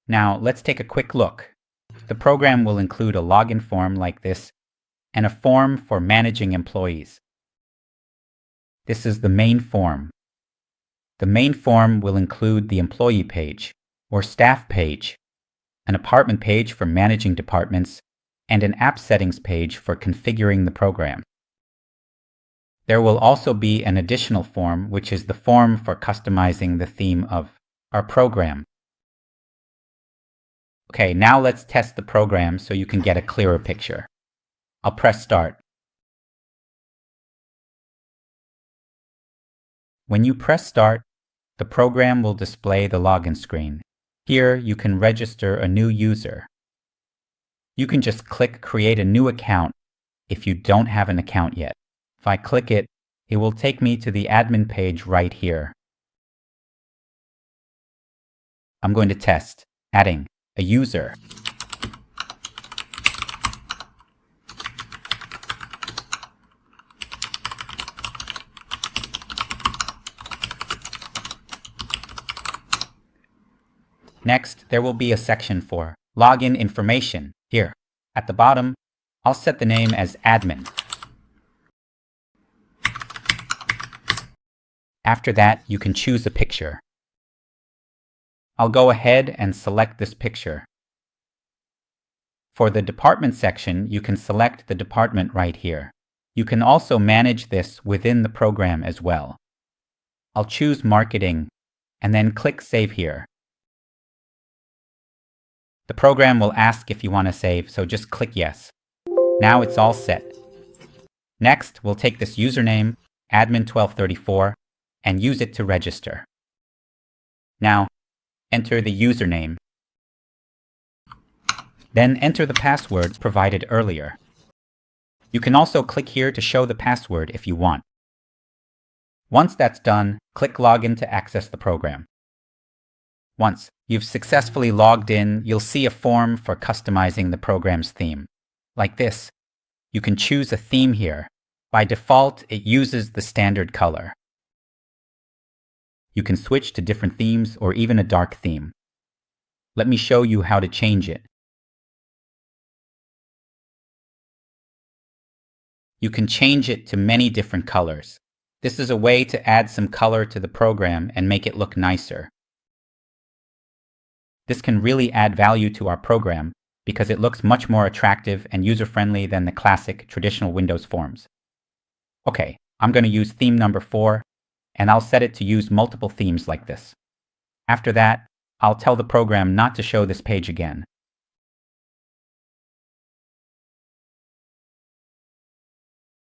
Now, let's take a quick look. The program will include a login form like this and a form for managing employees. This is the main form. The main form will include the employee page or staff page, an apartment page for managing departments, and an app settings page for configuring the program. There will also be an additional form, which is the form for customizing the theme of our program. Okay, now let's test the program so you can get a clearer picture. I'll press start. When you press start, the program will display the login screen. Here, you can register a new user. You can just click Create a new account if you don't have an account yet. If I click it, it will take me to the admin page right here. I'm going to test adding a user. Next, there will be a section for login information. Here, at the bottom, I'll set the name as admin. After that, you can choose a picture. I'll go ahead and select this picture. For the department section, you can select the department right here. You can also manage this within the program as well. I'll choose marketing and then click Save here. The program will ask if you want to save, so just click Yes. Now it's all set. Next, we'll take this username, admin1234, and use it to register. Now, enter the username. Then enter the password provided earlier. You can also click here to show the password if you want. Once that's done, click Login to access the program. Once you've successfully logged in, you'll see a form for customizing the program's theme. Like this, you can choose a theme here. By default, it uses the standard color. You can switch to different themes or even a dark theme. Let me show you how to change it. You can change it to many different colors. This is a way to add some color to the program and make it look nicer. This can really add value to our program because it looks much more attractive and user-friendly than the classic traditional Windows forms. Okay, I'm going to use theme number 4, and I'll set it to use multiple themes like this. After that, I'll tell the program not to show this page again.